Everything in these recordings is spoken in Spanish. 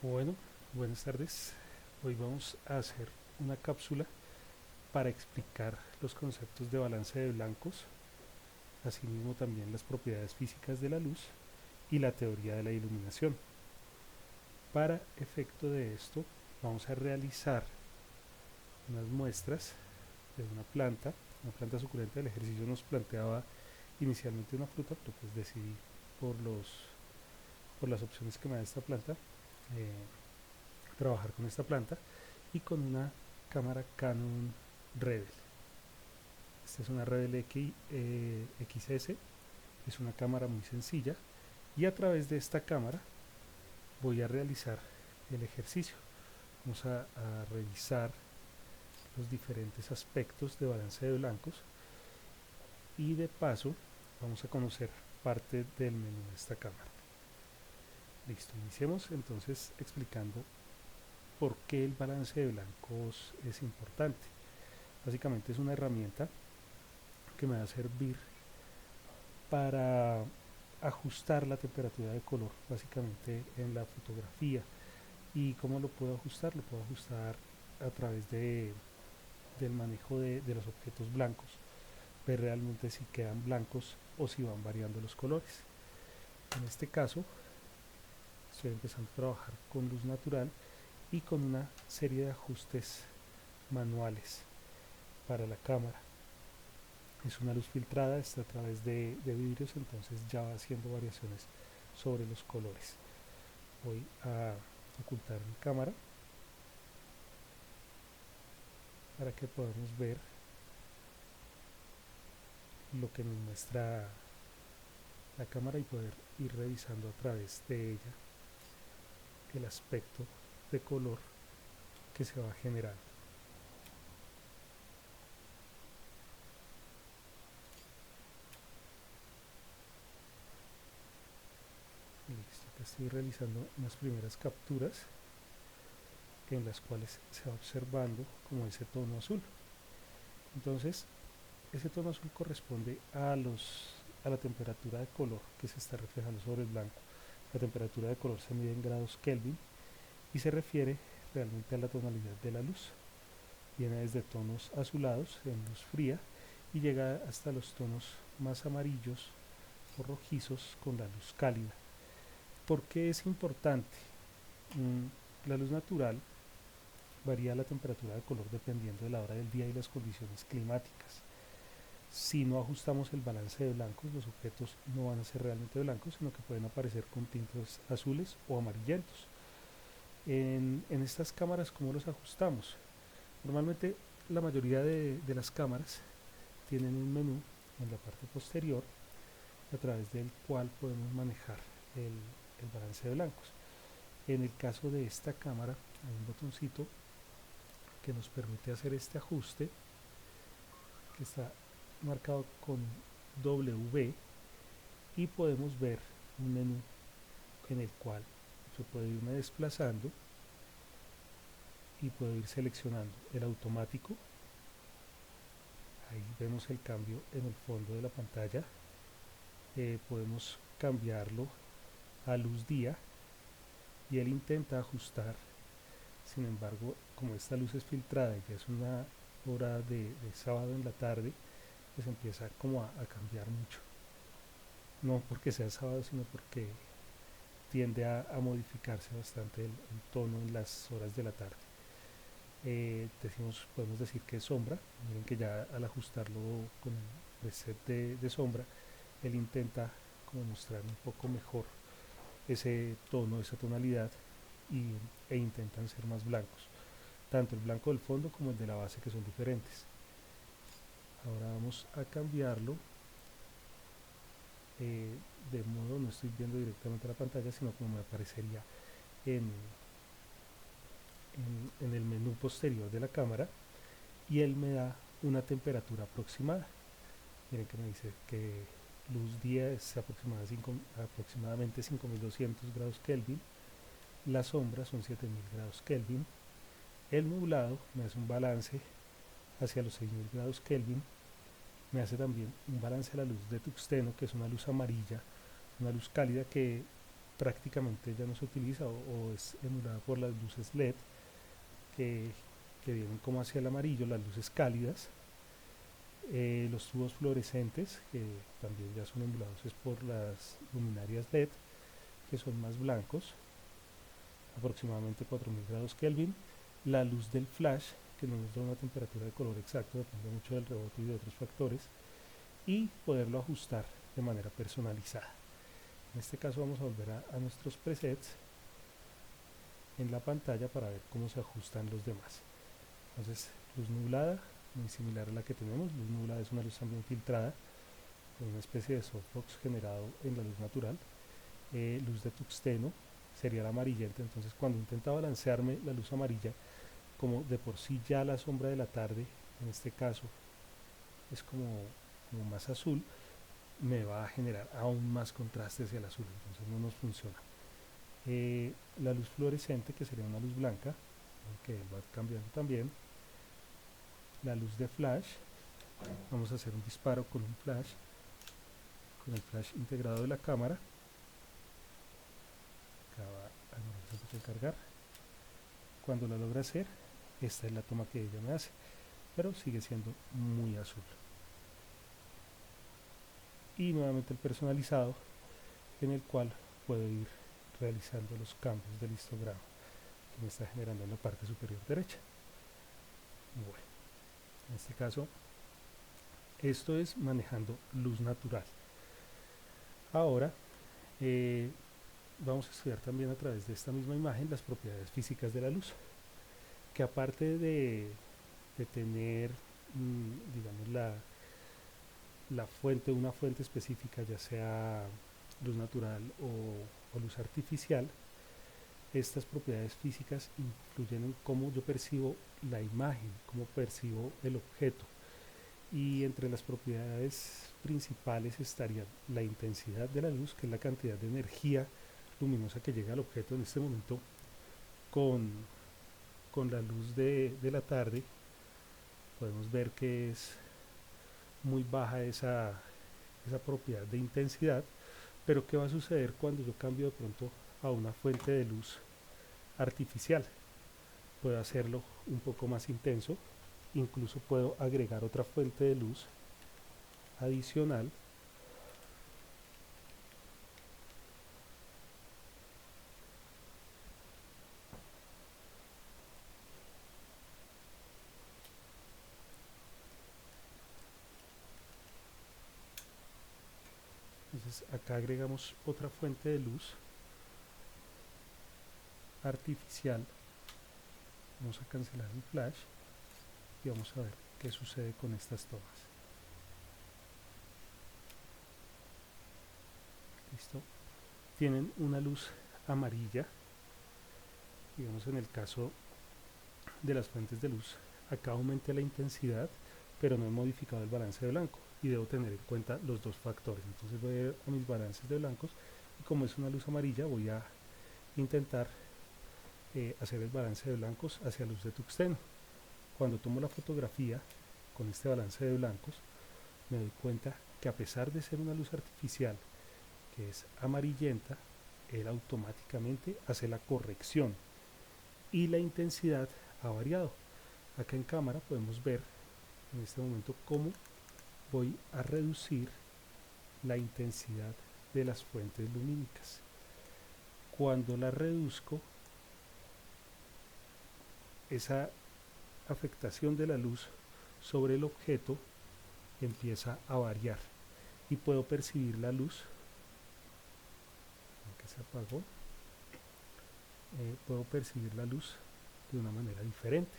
Bueno, buenas tardes. Hoy vamos a hacer una cápsula para explicar los conceptos de balance de blancos, asimismo también las propiedades físicas de la luz y la teoría de la iluminación. Para efecto de esto, vamos a realizar unas muestras de una planta suculenta. El ejercicio nos planteaba inicialmente una fruta, pero pues decidí por por las opciones que me da esta planta, eh, trabajar con esta planta y con una cámara Canon Rebel. Esta es una Rebel XS, es una cámara muy sencilla y a través de esta cámara voy a realizar el ejercicio. Vamos a revisar los diferentes aspectos de balance de blancos y de paso vamos a conocer parte del menú de esta cámara. Listo, iniciemos entonces explicando por qué el balance de blancos es importante. Básicamente es una herramienta que me va a servir para ajustar la temperatura de color básicamente en la fotografía. ¿Y cómo lo puedo ajustar? Lo puedo ajustar a través del manejo de los objetos blancos, ver realmente si quedan blancos o si van variando los colores. En este caso estoy empezando a trabajar con luz natural y con una serie de ajustes manuales para la cámara. Es una luz filtrada, está a través de vidrios, entonces ya va haciendo variaciones sobre los colores. Voy a ocultar mi cámara para que podamos ver lo que nos muestra la cámara y poder ir revisando a través de ella el aspecto de color que se va generando. Listo, acá estoy realizando unas primeras capturas en las cuales se va observando como ese tono azul. Entonces, ese tono azul corresponde a la temperatura de color que se está reflejando sobre el blanco. La temperatura de color se mide en grados Kelvin y se refiere realmente a la tonalidad de la luz. Viene desde tonos azulados en luz fría y llega hasta los tonos más amarillos o rojizos con la luz cálida. ¿Por qué es importante? La luz natural varía la temperatura de color dependiendo de la hora del día y las condiciones climáticas. Si no ajustamos el balance de blancos, los objetos no van a ser realmente blancos, sino que pueden aparecer con tintes azules o amarillentos. En estas cámaras, ¿cómo los ajustamos? Normalmente la mayoría de las cámaras tienen un menú en la parte posterior a través del cual podemos manejar el balance de blancos. En el caso de esta cámara hay un botoncito que nos permite hacer este ajuste que está marcado con W y podemos ver un menú en el cual yo puedo irme desplazando y puedo ir seleccionando el automático. Ahí vemos el cambio en el fondo de la pantalla. Podemos cambiarlo a luz día y él intenta ajustar. Sin embargo, como esta luz es filtrada y ya es una hora de sábado en la tarde, pues empieza como a cambiar mucho. No porque sea sábado, sino porque tiende a modificarse bastante el tono en las horas de la tarde. Podemos decir que es sombra. Miren que ya al ajustarlo con el preset de sombra, él intenta como mostrar un poco mejor ese tono, esa tonalidad e intentan ser más blancos. Tanto el blanco del fondo como el de la base, que son diferentes. Ahora vamos a cambiarlo de modo, no estoy viendo directamente la pantalla, sino como me aparecería en, en el menú posterior de la cámara, y él me da una temperatura aproximada. Miren que me dice que luz día es aproximadamente 5200 grados Kelvin, la sombra son 7000 grados Kelvin, el nublado me hace un balance hacia los 6000 grados Kelvin, me hace también un balance a la luz de tuxteno, que es una luz amarilla, una luz cálida que prácticamente ya no se utiliza o es emulada por las luces LED que, que vienen como hacia el amarillo, las luces cálidas. Los tubos fluorescentes, que también ya son emulados es por las luminarias LED, que son más blancos, aproximadamente 4000 grados Kelvin. La luz del flash, que no nos da una temperatura de color exacto, depende mucho del rebote y de otros factores, y poderlo ajustar de manera personalizada. En este caso vamos a volver a nuestros presets en la pantalla para ver cómo se ajustan los demás. Entonces, luz nublada, muy similar a la que tenemos. Luz nublada es una luz también filtrada, con una especie de softbox generado en la luz natural. Luz de tuxteno sería la amarillenta. Entonces, cuando intenta balancearme la luz amarilla, como de por sí ya la sombra de la tarde, en este caso, es como más azul, me va a generar aún más contraste hacia el azul, entonces no nos funciona. La luz fluorescente, que sería una luz blanca, que va cambiando también. La luz de flash, vamos a hacer un disparo con un flash, con el flash integrado de la cámara. Acá va a demorar un cargar. Cuando lo logra hacer, esta es la toma que ella me hace, pero sigue siendo muy azul. Y nuevamente el personalizado, en el cual puedo ir realizando los cambios del histograma que me está generando en la parte superior derecha. Bueno, en este caso, esto es manejando luz natural. Ahora vamos a estudiar también a través de esta misma imagen las propiedades físicas de la luz, que aparte de tener, digamos, la fuente, una fuente específica, ya sea luz natural o luz artificial, estas propiedades físicas influyen en cómo yo percibo la imagen, cómo percibo el objeto. Y entre las propiedades principales estaría la intensidad de la luz, que es la cantidad de energía luminosa que llega al objeto. En este momento, con, con la luz de la tarde, podemos ver que es muy baja esa propiedad de intensidad, pero ¿qué va a suceder cuando yo cambio de pronto a una fuente de luz artificial? Puedo hacerlo un poco más intenso, incluso puedo agregar otra fuente de luz adicional. Entonces acá agregamos otra fuente de luz artificial. Vamos a cancelar el flash y vamos a ver qué sucede con estas tomas. Listo. Tienen una luz amarilla. Digamos, en el caso de las fuentes de luz, acá aumenté la intensidad, pero no he modificado el balance de blanco y debo tener en cuenta los dos factores. Entonces voy a ir a mis balances de blancos y como es una luz amarilla voy a intentar hacer el balance de blancos hacia luz de tuxteno. Cuando tomo la fotografía con este balance de blancos, me doy cuenta que a pesar de ser una luz artificial que es amarillenta, él automáticamente hace la corrección y la intensidad ha variado. Acá en cámara podemos ver en este momento cómo voy a reducir la intensidad de las fuentes lumínicas. Cuando la reduzco, esa afectación de la luz sobre el objeto empieza a variar y puedo percibir la luz que se apagó. Puedo percibir la luz de una manera diferente.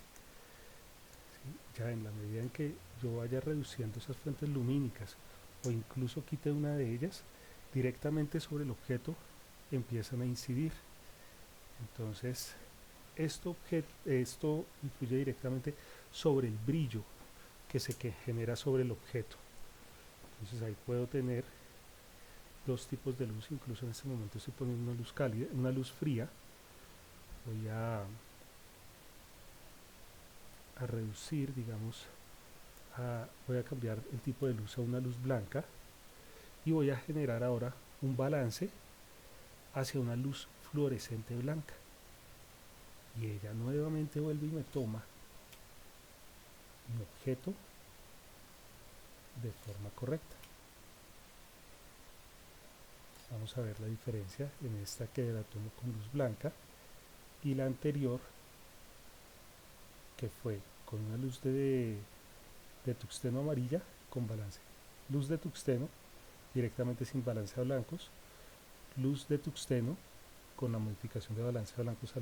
¿Sí? Ya en la medida en que yo vaya reduciendo esas fuentes lumínicas o incluso quite una de ellas, directamente sobre el objeto empiezan a incidir. Entonces, esto influye directamente sobre el brillo que se genera sobre el objeto. Entonces ahí puedo tener dos tipos de luz. Incluso en este momento estoy poniendo una luz cálida, una luz fría. Voy a reducir, digamos, voy a cambiar el tipo de luz a una luz blanca y voy a generar ahora un balance hacia una luz fluorescente blanca, y ella nuevamente vuelve y me toma mi objeto de forma correcta. Vamos a ver la diferencia en esta, que la tomo con luz blanca, y la anterior, que fue con una luz de tuxteno amarilla con balance, luz de tuxteno directamente sin balance a blancos, luz de tuxteno con la modificación de balance a blancos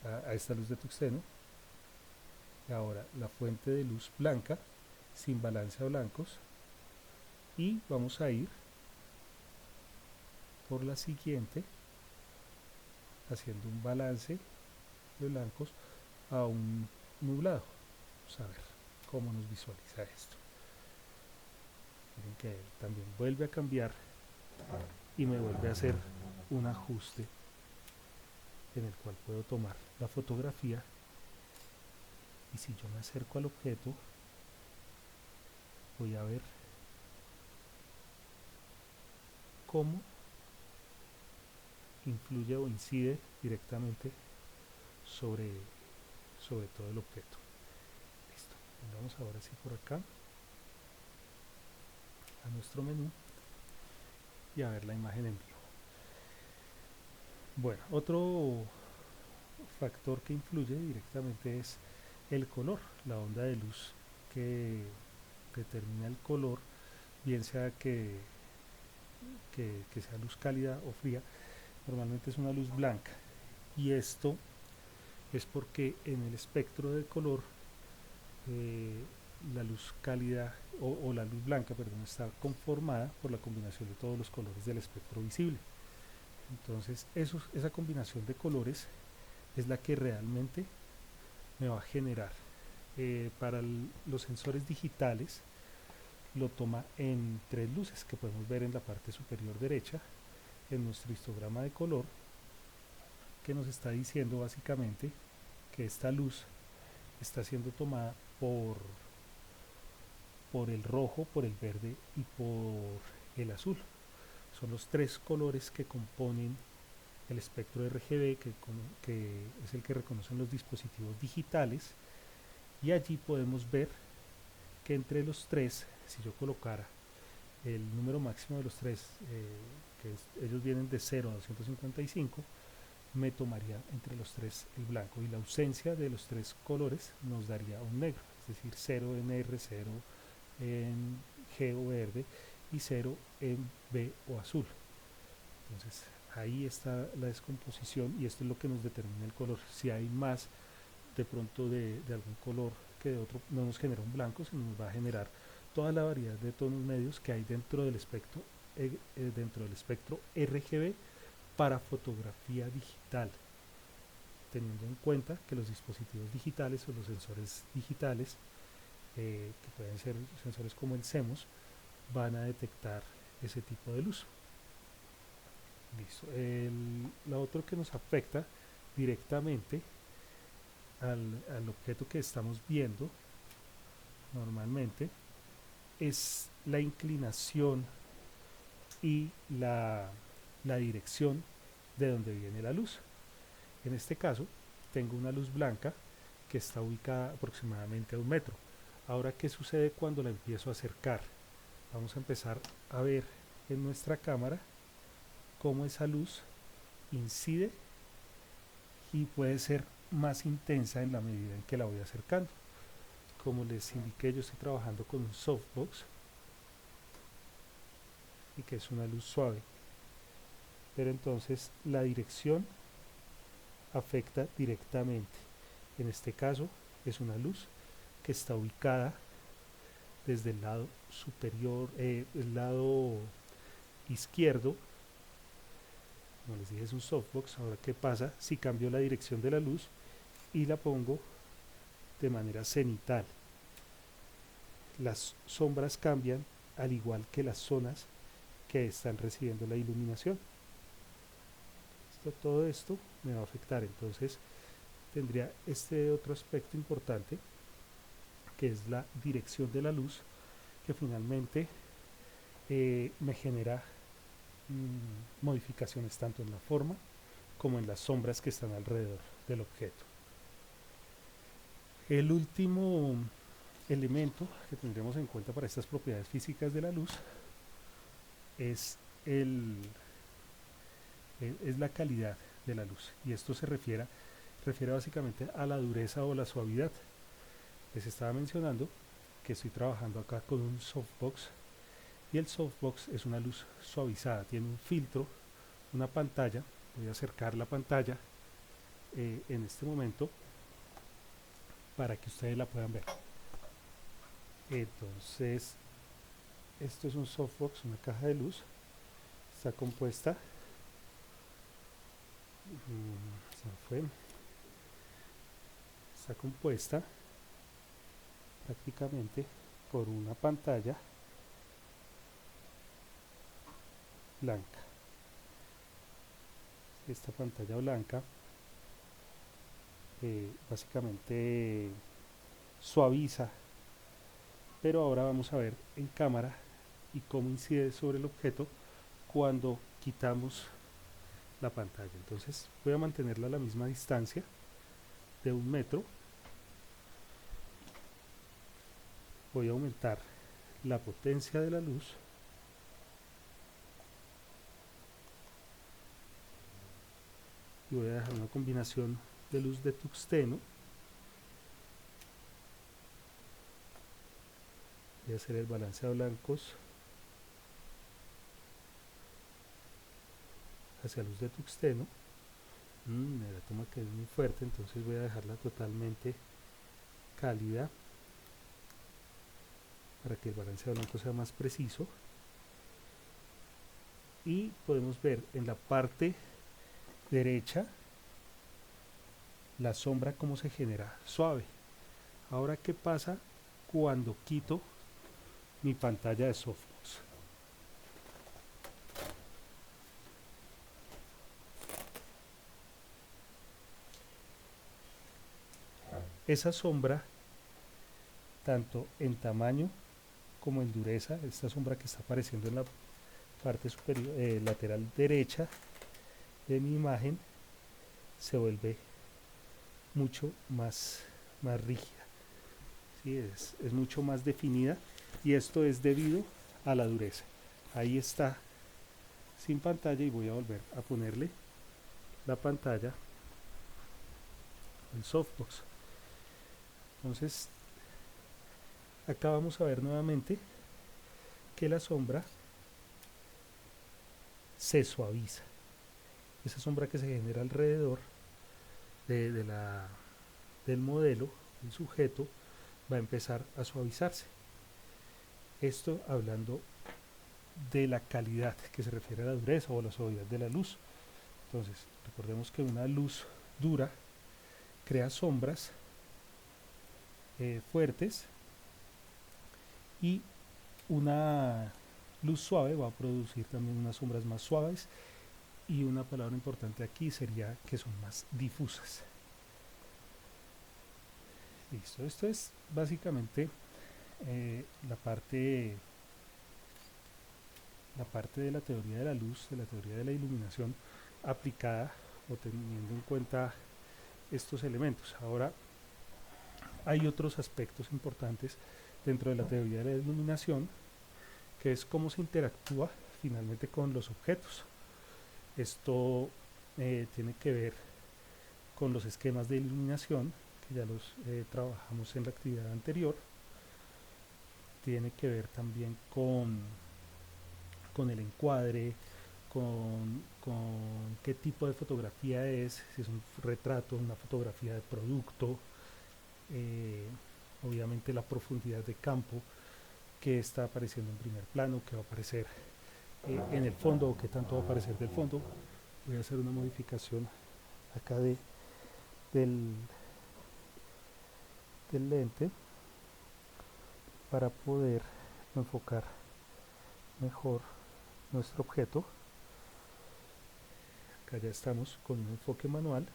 a esta luz de tuxteno. Ahora la fuente de luz blanca sin balance a blancos, y vamos a ir por la siguiente haciendo un balance de blancos a un nublado. Vamos a ver cómo nos visualiza esto. Miren que él también vuelve a cambiar y me vuelve a hacer un ajuste en el cual puedo tomar la fotografía, y si yo me acerco al objeto voy a ver cómo influye o incide directamente sobre todo el objeto. Listo, vamos ahora sí por acá a nuestro menú y a ver la imagen en vivo. Bueno, otro factor que influye directamente es el color, la onda de luz que determina el color, bien sea que sea luz cálida o fría. Normalmente es una luz blanca, y esto es porque en el espectro de color la luz cálida o la luz blanca, perdón, está conformada por la combinación de todos los colores del espectro visible. Entonces esa combinación de colores es la que realmente me va a generar. Para los sensores digitales lo toma en 3 luces que podemos ver en la parte superior derecha en nuestro histograma de color, que nos está diciendo básicamente que esta luz está siendo tomada por el rojo, por el verde y por el azul. Son los 3 colores que componen el espectro RGB, que es el que reconocen los dispositivos digitales, y allí podemos ver que entre los 3, si yo colocara el número máximo de los 3, ellos vienen de 0 a 255, me tomaría entre los 3 el blanco, y la ausencia de los 3 colores nos daría un negro, es decir, 0 en R, 0 en G o verde, y 0 en B o azul. Entonces ahí está la descomposición, y esto es lo que nos determina el color. Si hay más de pronto de algún color que de otro, no nos genera un blanco, sino nos va a generar toda la variedad de tonos medios que hay dentro del espectro RGB para fotografía digital, teniendo en cuenta que los dispositivos digitales o los sensores digitales, que pueden ser sensores como el CMOS, van a detectar ese tipo de luz. Listo. Lo otro que nos afecta directamente al objeto que estamos viendo normalmente es la inclinación y la dirección de donde viene la luz. En este caso tengo una luz blanca que está ubicada aproximadamente a 1 metro. Ahora, ¿qué sucede cuando la empiezo a acercar? Vamos a empezar a ver en nuestra cámara cómo esa luz incide y puede ser más intensa en la medida en que la voy acercando. Como les indiqué, yo estoy trabajando con un softbox, y que es una luz suave, pero entonces la dirección afecta directamente. En este caso es una luz que está ubicada desde el lado superior, el lado izquierdo. Como les dije, es un softbox. Ahora, ¿qué pasa si cambio la dirección de la luz y la pongo de manera cenital? Las sombras cambian, al igual que las zonas que están recibiendo la iluminación. Todo esto me va a afectar. Entonces tendría este otro aspecto importante, que es la dirección de la luz, que finalmente me genera modificaciones tanto en la forma como en las sombras que están alrededor del objeto. El último elemento que tendremos en cuenta para estas propiedades físicas de la luz es, es la calidad de la luz, y esto se refiere básicamente a la dureza o la suavidad. Les estaba mencionando que estoy trabajando acá con un softbox, y el softbox es una luz suavizada, tiene un filtro, una pantalla. Voy a acercar la pantalla en este momento para que ustedes la puedan ver. Entonces, esto es un softbox, una caja de luz. Está compuesta, está compuesta prácticamente por una pantalla blanca. Esta pantalla blanca básicamente suaviza, pero ahora vamos a ver en cámara y cómo incide sobre el objeto cuando quitamos la pantalla. Entonces voy a mantenerla a la misma distancia de 1 metro. Voy a aumentar la potencia de la luz y voy a dejar una combinación de luz de tungsteno. Voy a hacer el balance a blancos hacia luz de tungsteno. La toma que es muy fuerte, entonces voy a dejarla totalmente cálida para que el balance de blanco sea más preciso. Y podemos ver en la parte derecha la sombra cómo se genera suave. Ahora, ¿qué pasa cuando quito mi pantalla de softbox? Esa sombra, tanto en tamaño como en dureza, esta sombra que está apareciendo en la parte superior, lateral derecha de mi imagen, se vuelve mucho más rígida. ¿Sí? Es mucho más definida, y esto es debido a la dureza. Ahí está sin pantalla, y voy a volver a ponerle la pantalla al softbox. Entonces acá vamos a ver nuevamente que la sombra se suaviza. Esa sombra que se genera alrededor del modelo, el sujeto, va a empezar a suavizarse. Esto hablando de la calidad, que se refiere a la dureza o la suavidad de la luz. Entonces, recordemos que una luz dura crea sombras fuertes, y una luz suave va a producir también unas sombras más suaves, y una palabra importante aquí sería que son más difusas. Listo, esto es básicamente la parte de la teoría de la luz, de la teoría de la iluminación aplicada o teniendo en cuenta estos elementos. Ahora, hay otros aspectos importantes dentro de la teoría de la iluminación, que es cómo se interactúa finalmente con los objetos. Esto tiene que ver con los esquemas de iluminación, que ya los trabajamos en la actividad anterior. Tiene que ver también con el encuadre, con qué tipo de fotografía es, si es un retrato, una fotografía de producto, obviamente la profundidad de campo que está apareciendo en primer plano, que va a aparecer en el fondo, o que tanto va a aparecer del fondo. Voy a hacer una modificación acá del lente para poder enfocar mejor nuestro objeto. Acá ya estamos con un enfoque manual.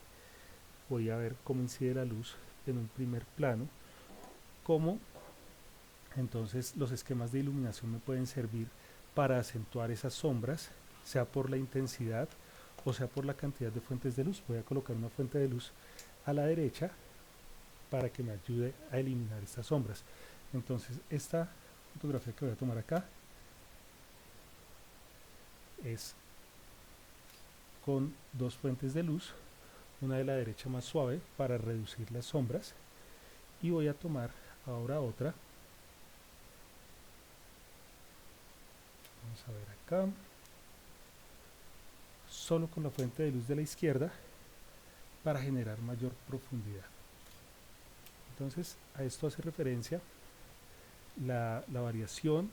Voy a ver cómo incide la luz en un primer plano, cómo entonces los esquemas de iluminación me pueden servir para acentuar esas sombras sea por la intensidad o sea por la cantidad de fuentes de luz. Voy a colocar una fuente de luz a la derecha para que me ayude a eliminar estas sombras. Entonces esta fotografía que voy a tomar acá es con dos fuentes de luz, una de la derecha más suave para reducir las sombras, y voy a tomar ahora otra. Vamos a ver acá, solo con la fuente de luz de la izquierda para generar mayor profundidad. Entonces a esto hace referencia la variación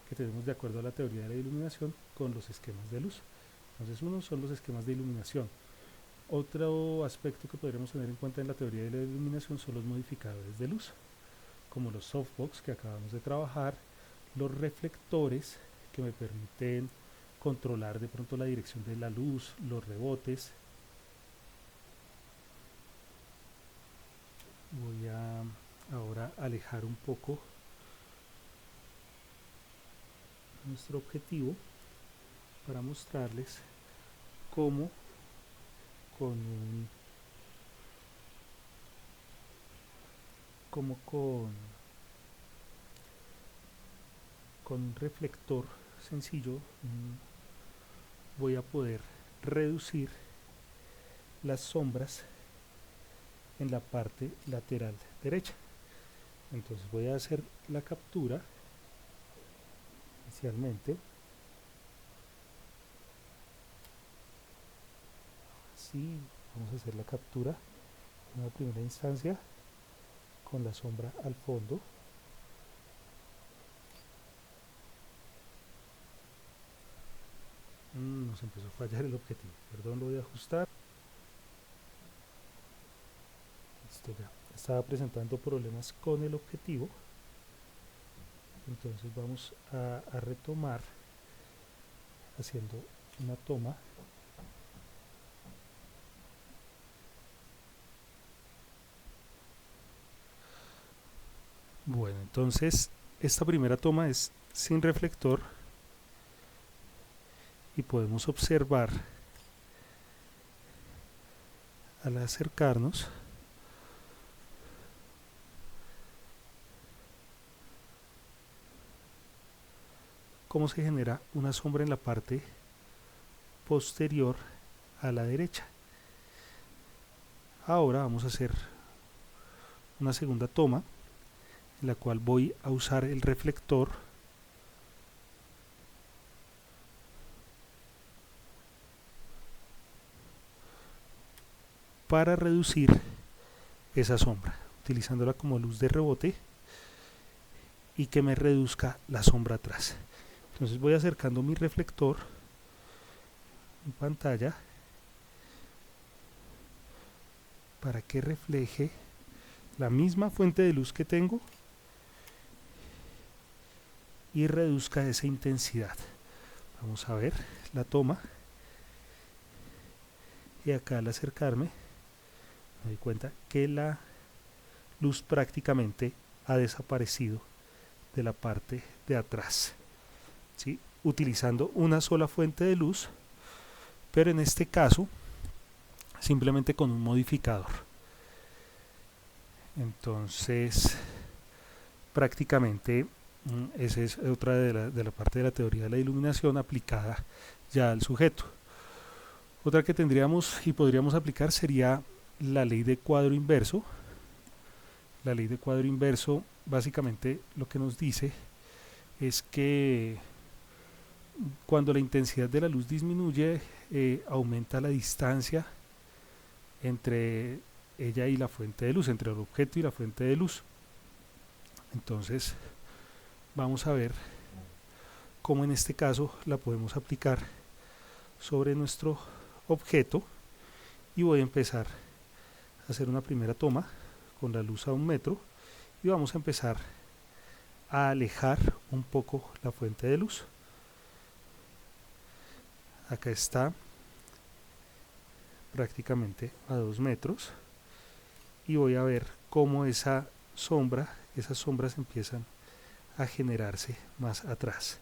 que tenemos de acuerdo a la teoría de la iluminación con los esquemas de luz. Entonces uno son los esquemas de iluminación. Otro aspecto que podríamos tener en cuenta en la teoría de la iluminación son los modificadores de luz, como los softbox que acabamos de trabajar, los reflectores que me permiten controlar de pronto la dirección de la luz, los rebotes. Voy a ahora alejar un poco nuestro objetivo para mostrarles cómo con un con un reflector sencillo voy a poder reducir las sombras en la parte lateral derecha. Entonces voy a hacer la captura inicialmente, así vamos a hacer la captura en una primera instancia con la sombra al fondo. Nos empezó a fallar el objetivo, perdón, lo voy a ajustar. Listo, ya estaba presentando problemas con el objetivo, entonces vamos a retomar haciendo una toma. Bueno, entonces esta primera toma es sin reflector y podemos observar al acercarnos cómo se genera una sombra en la parte posterior a la derecha. Ahora vamos a hacer una segunda toma en la cual voy a usar el reflector para reducir esa sombra, utilizándola como luz de rebote y que me reduzca la sombra atrás. Entonces voy acercando mi reflector en pantalla para que refleje la misma fuente de luz que tengo y reduzca esa intensidad. Vamos a ver la toma, y acá al acercarme me doy cuenta que la luz prácticamente ha desaparecido de la parte de atrás, ¿sí? Utilizando una sola fuente de luz, pero en este caso simplemente con un modificador. Entonces prácticamente esa es otra de la parte de la teoría de la iluminación aplicada ya al sujeto. Otra que tendríamos y podríamos aplicar sería la ley de cuadro inverso. La ley de cuadro inverso básicamente lo que nos dice es que cuando la intensidad de la luz disminuye, aumenta la distancia entre ella y la fuente de luz, entre el objeto y la fuente de luz. Entonces vamos a ver cómo en este caso la podemos aplicar sobre nuestro objeto, y voy a empezar a hacer una primera toma con la luz a 1 metro y vamos a empezar a alejar un poco la fuente de luz. Acá está prácticamente a 2 metros y voy a ver cómo esas sombras empiezan a generarse más atrás,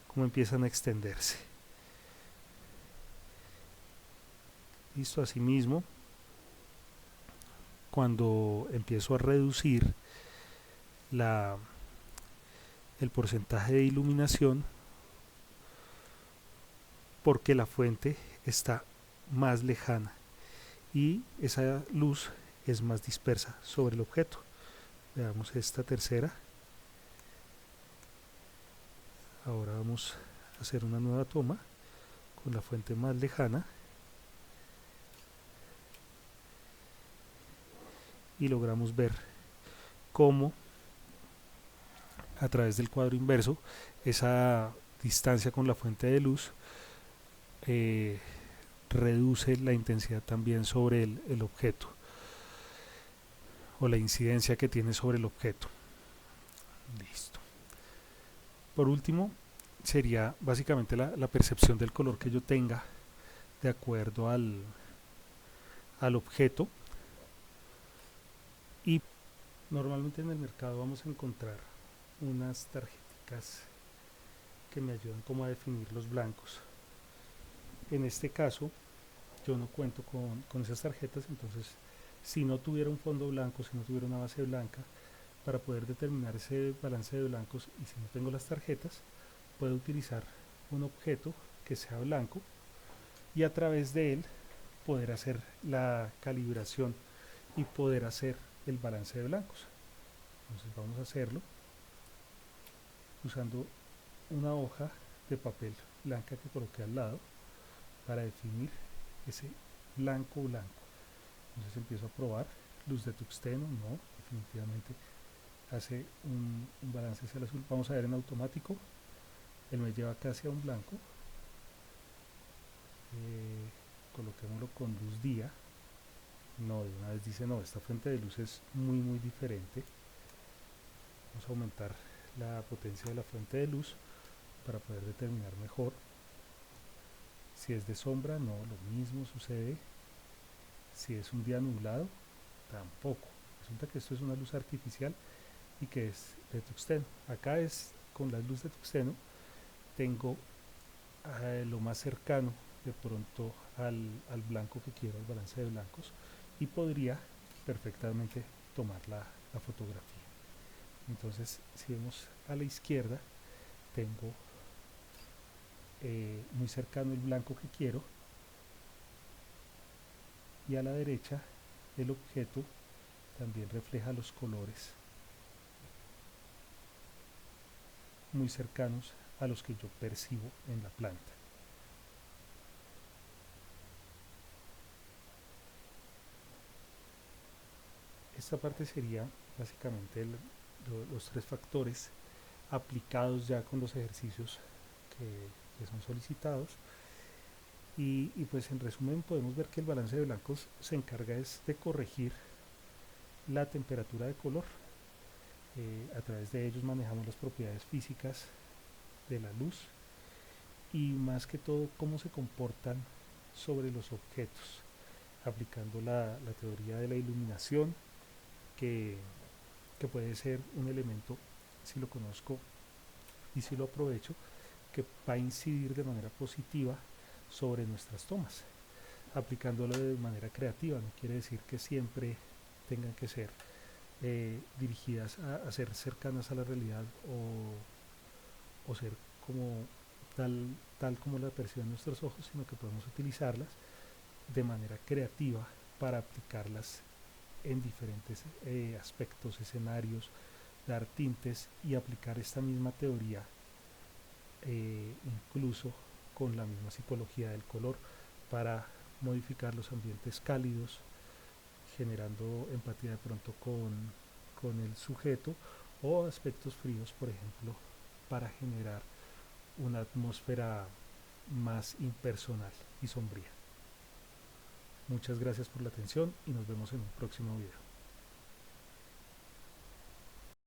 cómo empiezan a extenderse. Listo, asimismo, cuando empiezo a reducir el porcentaje de iluminación, porque la fuente está más lejana y esa luz es más dispersa sobre el objeto. Veamos esta tercera. Ahora vamos a hacer una nueva toma con la fuente más lejana y logramos ver cómo a través del cuadro inverso esa distancia con la fuente de luz reduce la intensidad también sobre el objeto, o la incidencia que tiene sobre el objeto. Listo. Por último, sería básicamente la percepción del color que yo tenga de acuerdo al objeto. Y normalmente en el mercado vamos a encontrar unas tarjeticas que me ayudan como a definir los blancos. En este caso yo no cuento con esas tarjetas, entonces si no tuviera un fondo blanco, si no tuviera una base blanca, para poder determinar ese balance de blancos, y si no tengo las tarjetas, puedo utilizar un objeto que sea blanco y a través de él poder hacer la calibración y poder hacer el balance de blancos. Entonces vamos a hacerlo usando una hoja de papel blanca que coloqué al lado para definir ese blanco. Entonces empiezo a probar. Luz de tuxteno, no, definitivamente hace un balance hacia el azul. Vamos a ver en automático, él me lleva casi a un blanco. Coloquémoslo con luz día. No, de una vez dice no, esta fuente de luz es muy diferente. Vamos a aumentar la potencia de la fuente de luz para poder determinar mejor. Si es de sombra, no, lo mismo sucede. Si es un día nublado, tampoco. Resulta que esto es una luz artificial y que es de tuxteno. Acá es con la luz de tuxteno, tengo lo más cercano de pronto al blanco que quiero, al balance de blancos, y podría perfectamente tomar la fotografía. Entonces, si vemos a la izquierda, tengo muy cercano el blanco que quiero, y a la derecha el objeto también refleja los colores muy cercanos a los que yo percibo en la planta. Esta parte sería básicamente los tres factores aplicados ya con los ejercicios que son solicitados. Y pues en resumen podemos ver que el balance de blancos se encarga es de corregir la temperatura de color. A través de ellos manejamos las propiedades físicas de la luz y más que todo cómo se comportan sobre los objetos, aplicando la teoría de la iluminación, que puede ser un elemento, si lo conozco y si lo aprovecho, que va a incidir de manera positiva sobre nuestras tomas, aplicándolo de manera creativa. No quiere decir que siempre tengan que ser dirigidas a ser cercanas a la realidad o ser como tal como la perciben nuestros ojos, sino que podemos utilizarlas de manera creativa para aplicarlas en diferentes aspectos, escenarios, dar tintes y aplicar esta misma teoría incluso con la misma psicología del color para modificar los ambientes cálidos, generando empatía de pronto con el sujeto, o aspectos fríos, por ejemplo, para generar una atmósfera más impersonal y sombría. Muchas gracias por la atención y nos vemos en un próximo video.